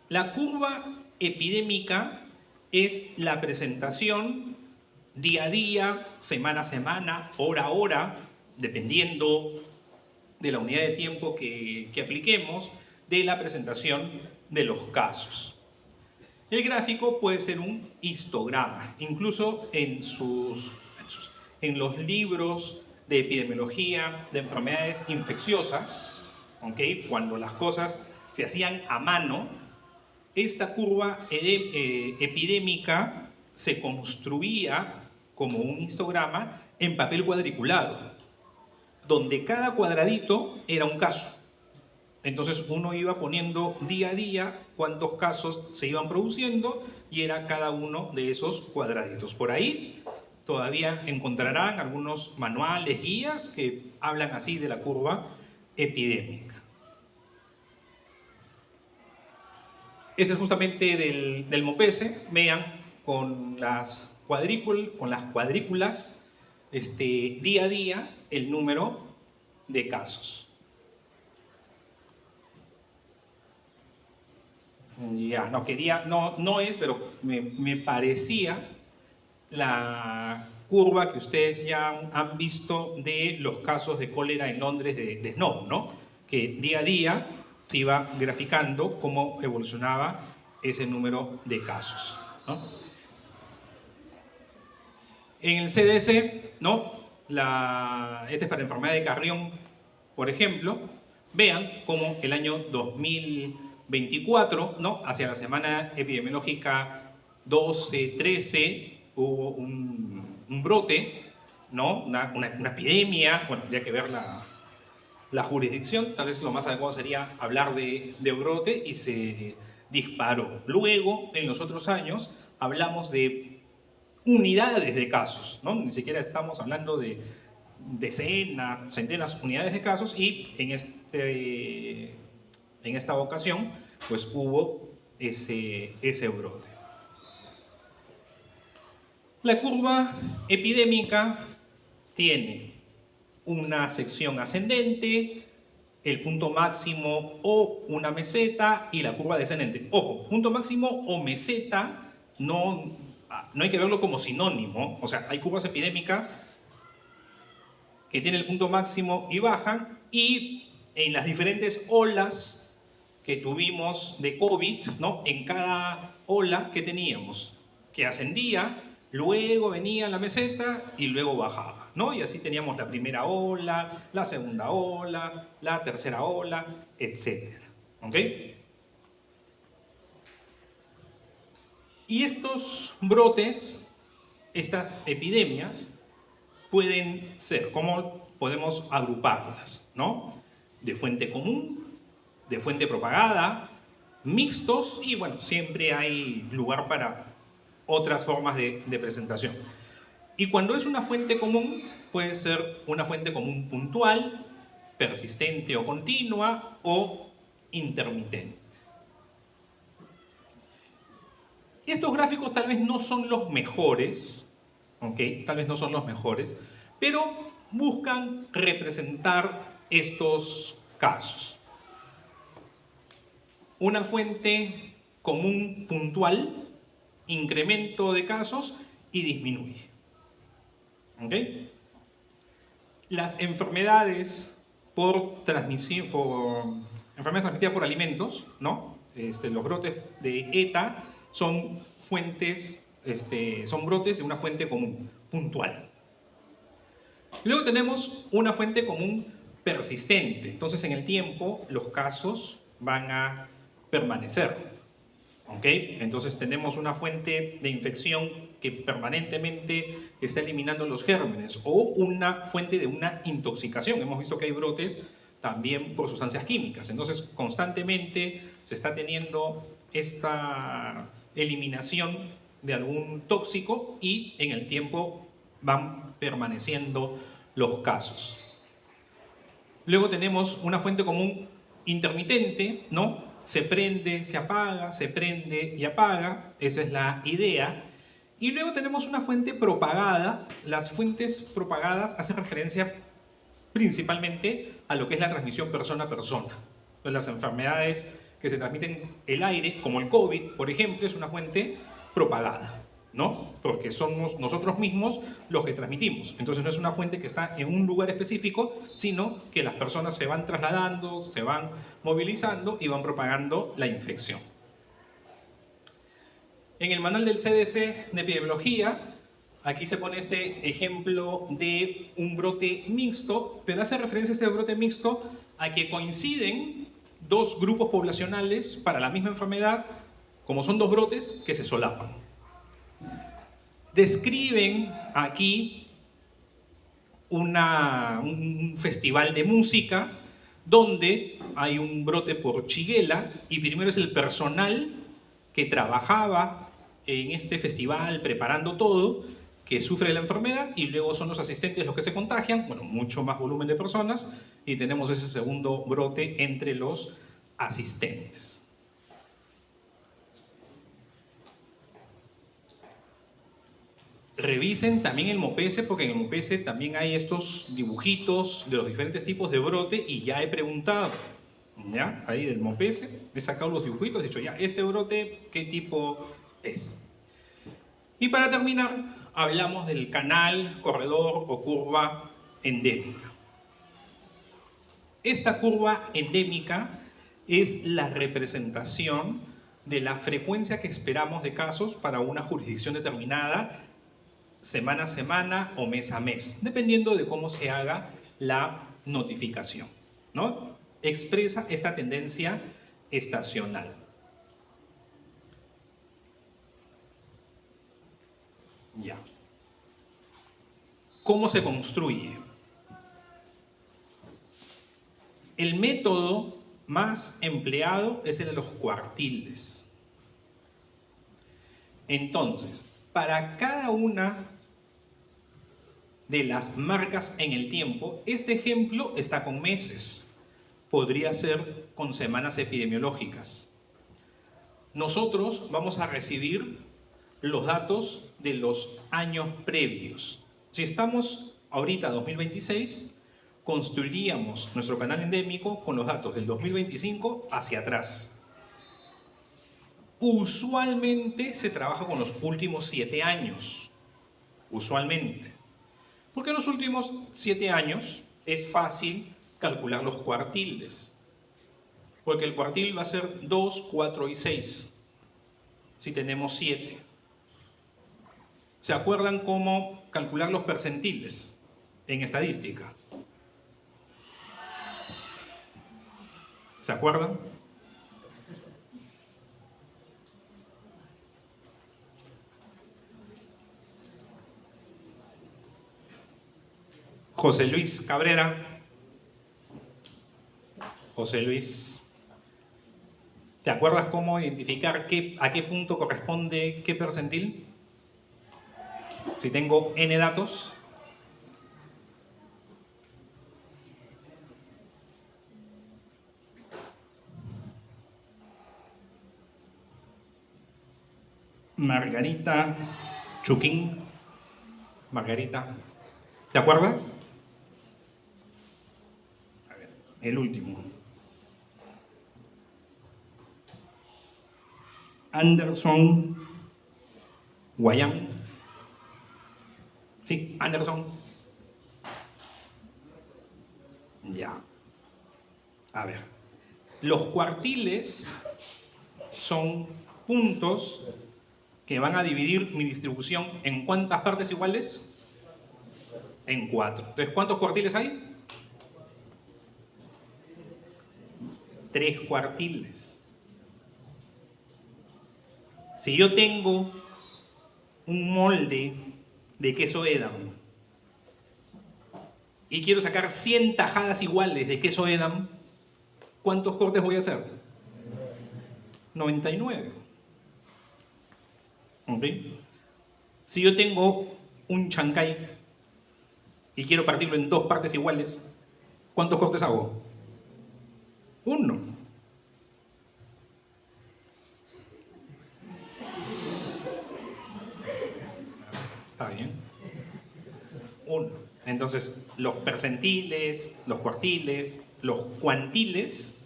La curva epidémica es la presentación día a día, semana a semana, hora a hora, dependiendo de la unidad de tiempo que apliquemos, de la presentación de los casos. El gráfico puede ser un histograma, incluso en los libros de epidemiología de enfermedades infecciosas, ¿okay?, cuando las cosas se hacían a mano, esta curva epidémica se construía como un histograma en papel cuadriculado, donde cada cuadradito era un caso. Entonces uno iba poniendo día a día cuántos casos se iban produciendo y era cada uno de esos cuadraditos. Por ahí todavía encontrarán algunos manuales, guías que hablan así de la curva epidémica. Ese es justamente del MOPESE. Vean con las cuadrículas día a día el número de casos. Ya, no es, pero me parecía la curva que ustedes ya han visto de los casos de cólera en Londres de Snow, ¿no? Que día a día se iba graficando cómo evolucionaba ese número de casos, ¿no? En el CDC, ¿no? Este es para enfermedad de Carrión, por ejemplo. Vean cómo el año 2024, ¿no?, hacia la semana epidemiológica 12-13, hubo un brote, ¿no?, una epidemia. Bueno, habría que ver la jurisdicción. Tal vez lo más adecuado sería hablar de brote, y se disparó. Luego, en los otros años, hablamos de unidades de casos, ¿no? Ni siquiera estamos hablando de decenas, centenas, unidades de casos, y en esta ocasión, pues hubo ese brote. La curva epidémica tiene una sección ascendente, el punto máximo o una meseta, y la curva descendente. Ojo, punto máximo o meseta no hay que verlo como sinónimo. O sea, hay curvas epidémicas que tienen el punto máximo y bajan, y en las diferentes olas que tuvimos de COVID, ¿no?, en cada ola que teníamos, que ascendía, luego venía la meseta y luego bajaba, ¿no? Y así teníamos la primera ola, la segunda ola, la tercera ola, etc. ¿Ok? Y estos brotes, estas epidemias, pueden ser, ¿cómo podemos agruparlas? ¿No? De fuente común, de fuente propagada, mixtos y bueno, siempre hay lugar para otras formas de presentación. Y cuando es una fuente común, puede ser una fuente común puntual, persistente o continua o intermitente. Estos gráficos tal vez no son los mejores, ¿ok? Tal vez no son los mejores, pero buscan representar estos casos. Una fuente común puntual, incremento de casos y disminuye. ¿Ok? Las enfermedades por transmisión, enfermedades transmitidas por alimentos, ¿no? Los brotes de ETA son fuentes, son brotes de una fuente común, puntual. Luego tenemos una fuente común persistente. Entonces, en el tiempo, los casos van a permanecer. ¿Ok? Entonces, tenemos una fuente de infección que permanentemente está eliminando los gérmenes o una fuente de una intoxicación. Hemos visto que hay brotes también por sustancias químicas. Entonces, constantemente se está teniendo esta eliminación de algún tóxico y en el tiempo van permaneciendo los casos. Luego tenemos una fuente común intermitente, ¿no? Se prende, se apaga, se prende y apaga, esa es la idea. Y luego tenemos una fuente propagada. Las fuentes propagadas hacen referencia principalmente a lo que es la transmisión persona a persona. Entonces, las enfermedades que se transmiten el aire, como el COVID, por ejemplo, es una fuente propagada, ¿no? Porque somos nosotros mismos los que transmitimos. Entonces no es una fuente que está en un lugar específico, sino que las personas se van trasladando, se van movilizando y van propagando la infección. En el manual del CDC de epidemiología, aquí se pone este ejemplo de un brote mixto, pero hace referencia a este brote mixto a que coinciden dos grupos poblacionales para la misma enfermedad, como son dos brotes que se solapan. Describen aquí un festival de música donde hay un brote por Shigella y primero es el personal que trabajaba en este festival preparando todo que sufre la enfermedad y luego son los asistentes los que se contagian, bueno, mucho más volumen de personas y tenemos ese segundo brote entre los asistentes. Revisen también el MOPESE, porque en el MOPESE también hay estos dibujitos de los diferentes tipos de brote y ya he preguntado, ¿ya? Ahí del MOPESE, he sacado los dibujitos, he dicho, ya, este brote, ¿qué tipo es? Y para terminar, hablamos del canal, corredor o curva endémica. Esta curva endémica es la representación de la frecuencia que esperamos de casos para una jurisdicción determinada semana a semana o mes a mes, dependiendo de cómo se haga la notificación, ¿no? Expresa esta tendencia estacional. Ya. ¿Cómo se construye? El método más empleado es el de los cuartiles. Entonces, para cada una de las marcas en el tiempo, este ejemplo está con meses, podría ser con semanas epidemiológicas. Nosotros vamos a recibir los datos de los años previos. Si estamos ahorita 2026, construiríamos nuestro canal endémico con los datos del 2025 hacia atrás. Usualmente se trabaja con los últimos 7 años, usualmente. Porque en los últimos 7 años es fácil calcular los cuartiles. Porque el cuartil va a ser 2, 4 y 6, si tenemos 7. ¿Se acuerdan cómo calcular los percentiles en estadística? ¿Se acuerdan? José Luis Cabrera. José Luis. ¿Te acuerdas cómo identificar a qué punto corresponde qué percentil? Si tengo n datos. Margarita Chuquín. Margarita. ¿Te acuerdas? A ver, el último. Anderson Guayán. Sí, Anderson. Ya. A ver. Los cuartiles son puntos que van a dividir mi distribución en ¿cuántas partes iguales? En 4. Entonces, ¿cuántos cuartiles hay? 3 cuartiles. Si yo tengo un molde de queso Edam y quiero sacar 100 tajadas iguales de queso Edam, ¿cuántos cortes voy a hacer? 99. ¿Ok? Si yo tengo un chancay y quiero partirlo en 2 partes iguales, ¿cuántos cortes hago? 1. ¿Está bien? 1. Entonces, los percentiles, los cuartiles, los cuantiles,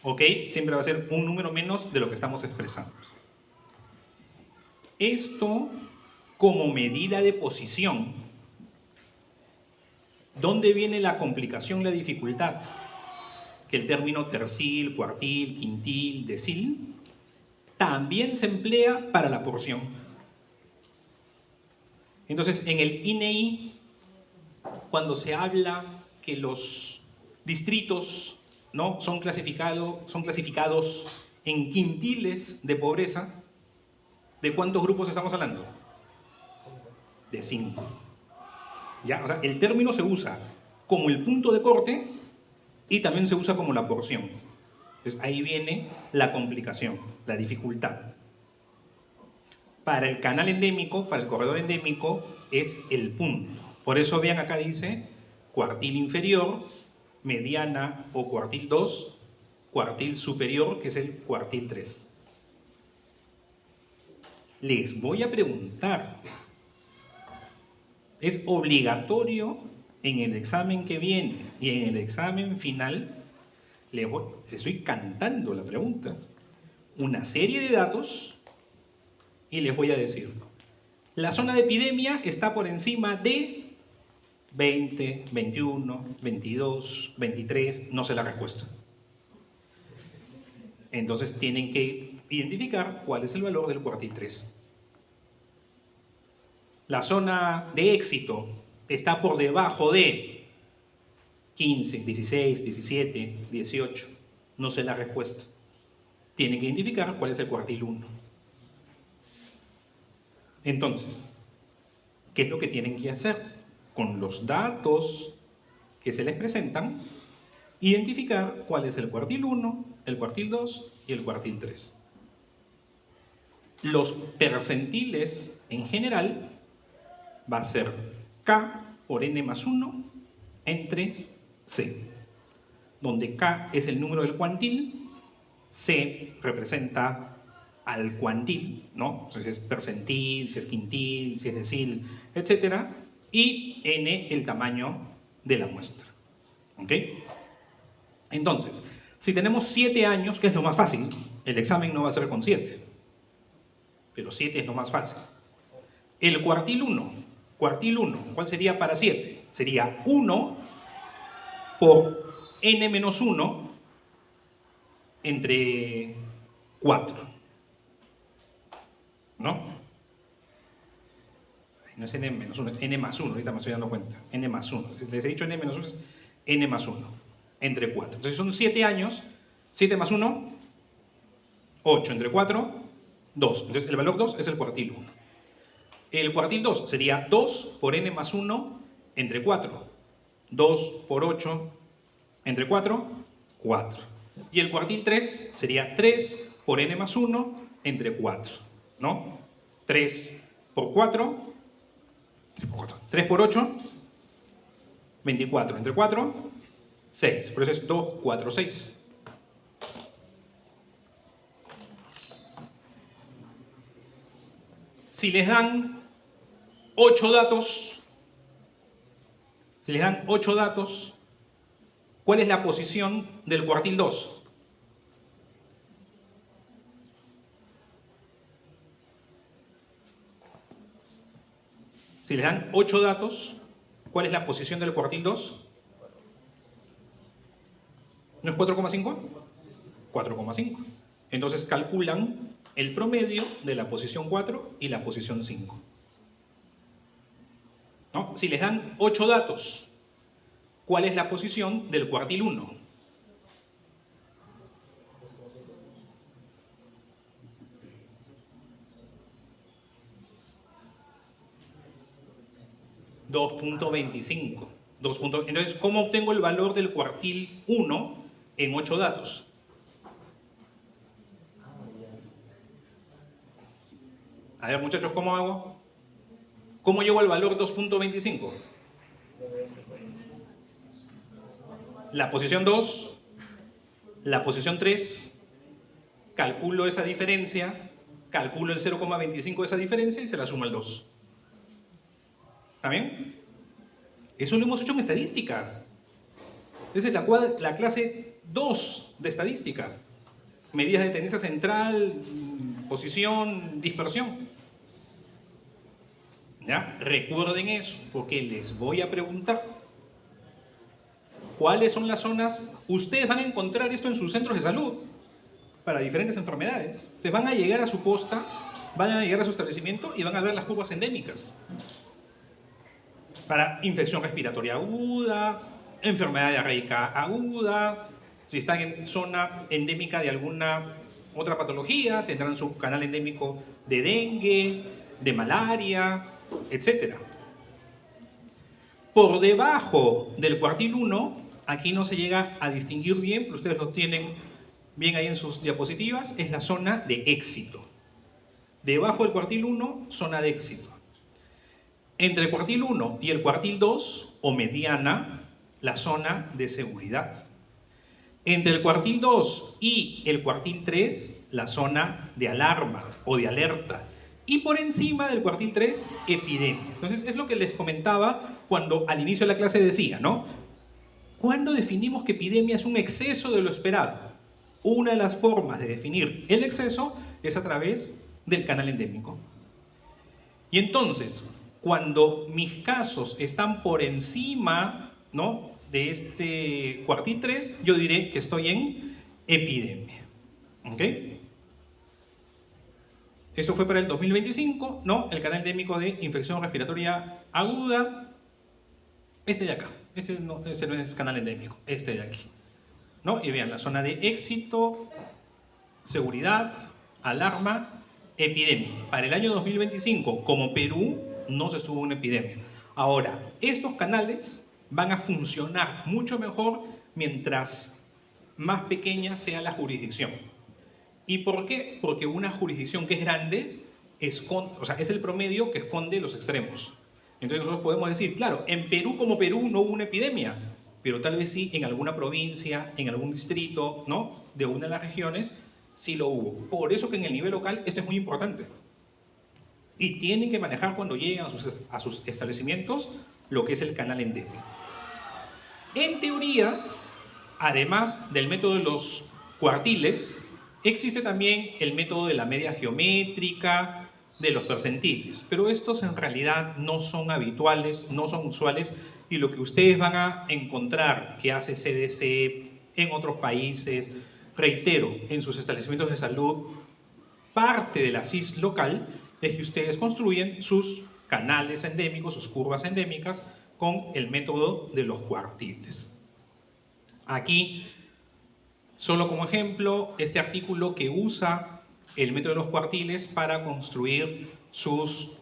¿ok? Siempre va a ser un número menos de lo que estamos expresando. Esto como medida de posición. ¿Dónde viene la complicación, la dificultad? Que el término tercil, cuartil, quintil, decil también se emplea para la porción. Entonces, en el INEI, cuando se habla que los distritos, ¿no?, son clasificados en quintiles de pobreza, ¿de cuántos grupos estamos hablando? De 5. ¿Ya? O sea, el término se usa como el punto de corte y también se usa como la porción. Entonces, ahí viene la complicación, la dificultad. Para el canal endémico, para el corredor endémico, es el punto. Por eso vean acá dice cuartil inferior, mediana o cuartil 2, cuartil superior, que es el cuartil 3. Les voy a preguntar, es obligatorio en el examen que viene y en el examen final, les estoy cantando la pregunta, una serie de datos y les voy a decir, la zona de epidemia está por encima de 20, 21, 22, 23, no sé la respuesta. Entonces tienen que identificar cuál es el valor del cuartil 3. La zona de éxito está por debajo de 15, 16, 17, 18, no sé la respuesta. Tienen que identificar cuál es el cuartil 1. Entonces, ¿qué es lo que tienen que hacer? Con los datos que se les presentan, identificar cuál es el cuartil 1, el cuartil 2 y el cuartil 3. Los percentiles en general va a ser K por n más 1 entre C, donde K es el número del cuantil, C representa al cuantil, ¿no? Entonces, si es percentil, si es quintil, si es decil, etc. Y n el tamaño de la muestra. ¿Ok? Entonces, si tenemos 7 años, que es lo más fácil, el examen no va a ser con 7, pero 7 es lo más fácil. El cuartil 1, ¿cuál sería para 7? Sería 1 por n menos 1 entre 4. ¿No? no es n-1, es n+1, ahorita me estoy dando cuenta, n+1. Si les he dicho n-1 es n+1, entre 4. Entonces son 7 años, 7 más 1, 8, entre 4, 2. Entonces el valor 2 es el cuartil 1. El cuartil 2 sería 2 por n+1 entre 4. 2 por 8 entre 4, 4. Y el cuartil 3 sería 3 por n+1 entre 4, ¿no? 3 por 4, 3 por 8, 24 entre 4, 6. Por eso es 2, 4, 6. Si les dan 8 datos, ¿cuál es la posición del cuartil 2? Si les dan 8 datos, ¿cuál es la posición del cuartil 2? ¿No es 4,5? 4,5. Entonces calculan el promedio de la posición 4 y la posición 5. ¿No? Si les dan 8 datos, ¿cuál es la posición del cuartil 1? $2.25. Entonces, ¿cómo obtengo el valor del cuartil 1 en 8 datos? A ver, muchachos, ¿cómo hago? ¿Cómo llego al valor 2.25? La posición 2, la posición 3, calculo esa diferencia, calculo el 0,25 de esa diferencia y se la sumo al 2. ¿Está bien? Eso lo hemos hecho en estadística. Esa es la clase 2 de estadística. Medidas de tendencia central, posición, dispersión. ¿Ya? Recuerden eso, porque les voy a preguntar. ¿Cuáles son las zonas? Ustedes van a encontrar esto en sus centros de salud para diferentes enfermedades. Ustedes van a llegar a su posta, van a llegar a su establecimiento y van a ver las curvas endémicas. Para infección respiratoria aguda, enfermedad diarreica aguda, si están en zona endémica de alguna otra patología, tendrán su canal endémico de dengue, de malaria, etc. Por debajo del cuartil 1, aquí no se llega a distinguir bien, pero ustedes lo tienen bien ahí en sus diapositivas, es la zona de éxito. Debajo del cuartil 1, zona de éxito. Entre el cuartil 1 y el cuartil 2, o mediana, la zona de seguridad. Entre el cuartil 2 y el cuartil 3, la zona de alarma o de alerta. Y por encima del cuartil 3, epidemia. Entonces, es lo que les comentaba cuando al inicio de la clase decía, ¿no? ¿Cuándo definimos que epidemia es un exceso de lo esperado? Una de las formas de definir el exceso es a través del canal endémico. Y entonces, cuando mis casos están por encima, ¿no?, de este cuartil 3, yo diré que estoy en epidemia. ¿Ok? Esto fue para el 2025, ¿no? El canal endémico de infección respiratoria aguda. Este de acá. Este no es canal endémico. Este de aquí. ¿No? Y vean, la zona de éxito, seguridad, alarma, epidemia. Para el año 2025, como Perú, no se estuvo una epidemia. Ahora, estos canales van a funcionar mucho mejor mientras más pequeña sea la jurisdicción. ¿Y por qué? Porque una jurisdicción que es grande es el promedio que esconde los extremos. Entonces nosotros podemos decir, claro, en Perú como Perú no hubo una epidemia, pero tal vez sí en alguna provincia, en algún distrito, ¿no?, de una de las regiones, sí lo hubo. Por eso que en el nivel local esto es muy importante. Y tienen que manejar cuando lleguen a sus establecimientos lo que es el canal endémico. En teoría, además del método de los cuartiles, existe también el método de la media geométrica, de los percentiles, pero estos en realidad no son habituales, no son usuales, y lo que ustedes van a encontrar que hace CDC en otros países, reitero, en sus establecimientos de salud, parte de la CIS local es que ustedes construyen sus canales endémicos, sus curvas endémicas, con el método de los cuartiles. Aquí, solo como ejemplo, este artículo que usa el método de los cuartiles para construir sus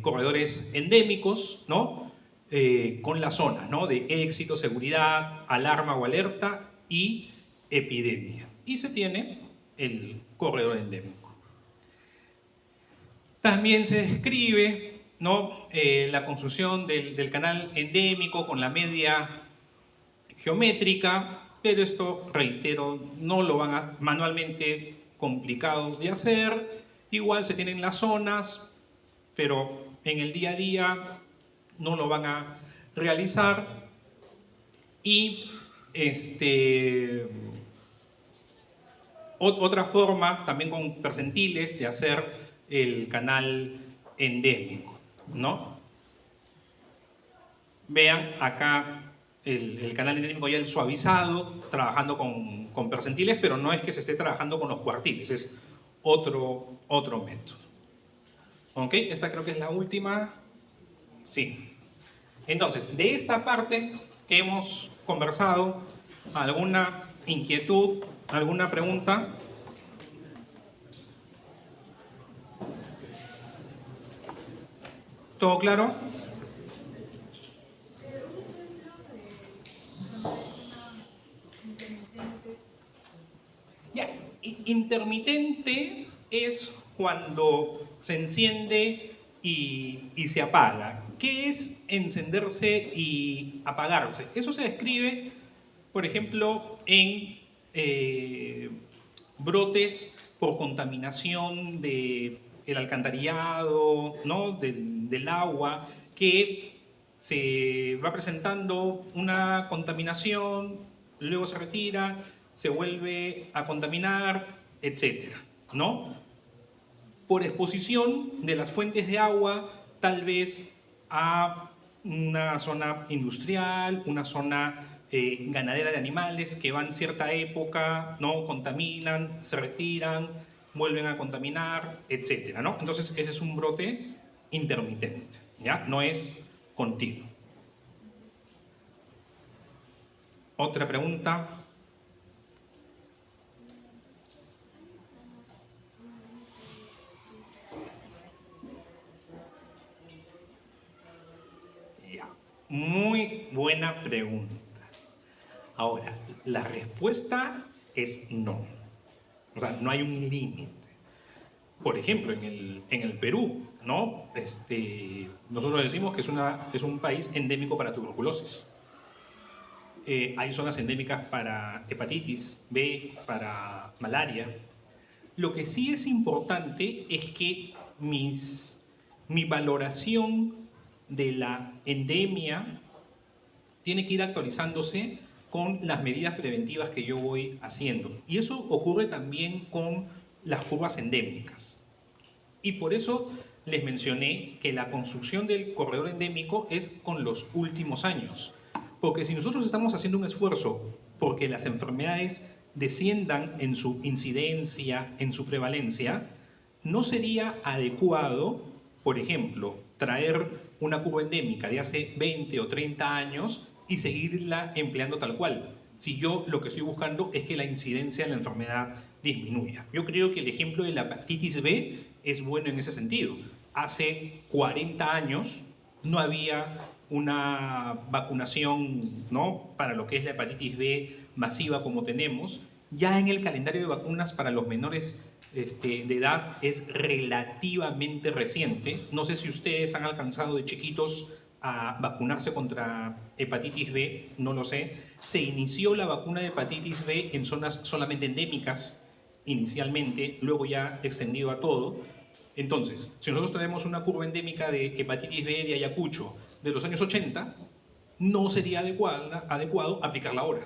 corredores endémicos, ¿no? Con las zonas, ¿no? De éxito, seguridad, alarma o alerta y epidemia. Y se tiene el corredor endémico. También se describe, ¿no? La construcción del canal endémico con la media geométrica, pero esto, reitero, no lo van a manualmente complicado de hacer. Igual se tienen las zonas, pero en el día a día no lo van a realizar. Y otra forma, también con percentiles, de hacer el canal endémico, ¿no? Vean acá el canal endémico ya el suavizado, trabajando con percentiles, pero no es que se esté trabajando con los cuartiles, es otro método. ¿Ok? Esta creo que es la última. Sí. Entonces, de esta parte que hemos conversado, ¿alguna inquietud, alguna pregunta? ¿Todo claro? Ya, intermitente es cuando se enciende y se apaga. ¿Qué es encenderse y apagarse? Eso se describe, por ejemplo, en brotes por contaminación del alcantarillado, ¿no? del agua, que se va presentando una contaminación, luego se retira, se vuelve a contaminar, etcétera, ¿no? Por exposición de las fuentes de agua, tal vez a una zona industrial, una zona ganadera de animales que van cierta época, ¿no? Contaminan, se retiran, vuelven a contaminar, etcétera, ¿no? Entonces ese es un brote intermitente, ¿ya? No es continuo. Otra pregunta. Ya. Muy buena pregunta. Ahora, la respuesta es no. O sea, no hay un límite. Por ejemplo, en el Perú, ¿no? Nosotros decimos que es un país endémico para tuberculosis. Hay zonas endémicas para hepatitis B, para malaria. Lo que sí es importante es que mi valoración de la endemia tiene que ir actualizándose con las medidas preventivas que yo voy haciendo. Y eso ocurre también con las curvas endémicas. Y por eso les mencioné que la construcción del corredor endémico es con los últimos años. Porque si nosotros estamos haciendo un esfuerzo porque las enfermedades desciendan en su incidencia, en su prevalencia, no sería adecuado, por ejemplo, traer una curva endémica de hace 20 o 30 años y seguirla empleando tal cual. Si yo lo que estoy buscando es que la incidencia de la enfermedad disminuya. Yo creo que el ejemplo de la hepatitis B es bueno en ese sentido. Hace 40 años no había una vacunación, ¿no? Para lo que es la hepatitis B masiva como tenemos. Ya en el calendario de vacunas para los menores de edad es relativamente reciente. No sé si ustedes han alcanzado de chiquitos a vacunarse contra hepatitis B, no lo sé. Se inició la vacuna de hepatitis B en zonas solamente endémicas inicialmente, luego ya extendido a todo. Entonces, si nosotros tenemos una curva endémica de hepatitis B de Ayacucho de los años 80, no sería adecuado aplicarla ahora,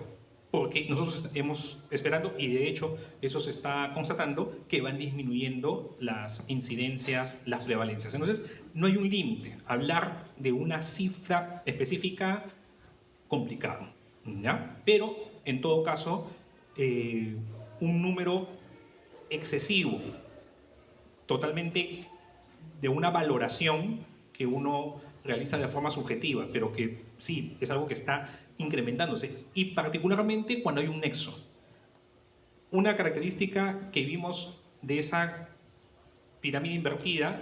porque nosotros estamos esperando, y de hecho eso se está constatando, que van disminuyendo las incidencias, las prevalencias. Entonces, no hay un límite. Hablar de una cifra específica, complicado, ¿ya? Pero, en todo caso, un número excesivo, totalmente de una valoración que uno realiza de forma subjetiva, pero que sí, es algo que está incrementándose, y particularmente cuando hay un nexo. Una característica que vimos de esa pirámide invertida,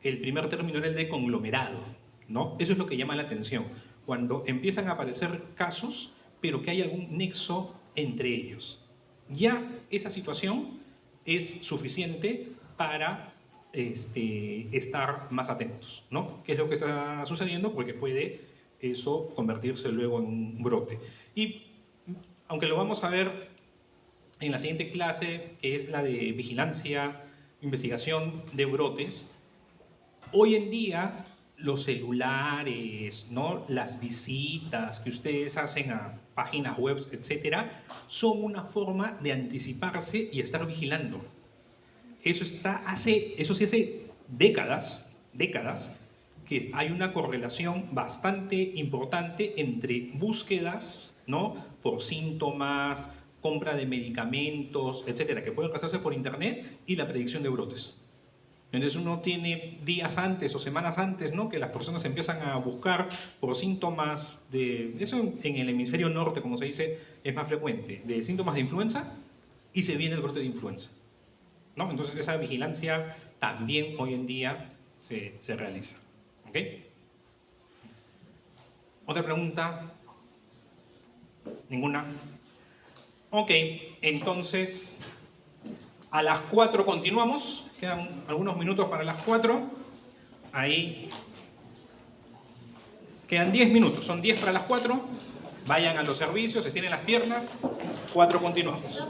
el primer término era el de conglomerado, ¿no? Eso es lo que llama la atención, cuando empiezan a aparecer casos, pero que hay algún nexo entre ellos. Ya esa situación es suficiente para estar más atentos, ¿no? ¿Qué es lo que está sucediendo? Porque puede eso convertirse luego en un brote. Y aunque lo vamos a ver en la siguiente clase, que es la de vigilancia, investigación de brotes, hoy en día los celulares, ¿no? Las visitas que ustedes hacen a páginas web, etcétera, son una forma de anticiparse y estar vigilando. Eso sí hace décadas que hay una correlación bastante importante entre búsquedas, ¿no? Por síntomas, compra de medicamentos, etcétera, que pueden hacerse por internet, y la predicción de brotes. Entonces uno tiene días antes o semanas antes, ¿no?, que las personas empiezan a buscar por síntomas de... Eso en el hemisferio norte, como se dice, es más frecuente, de síntomas de influenza, y se viene el brote de influenza, ¿no? Entonces esa vigilancia también hoy en día se realiza. ¿Ok? ¿Otra pregunta? ¿Ninguna? Ok, entonces a las 4 continuamos. Quedan algunos minutos para las 4. Ahí quedan 10 minutos, son 10 para las 4. Vayan a los servicios, estiren las piernas. 4 continuamos.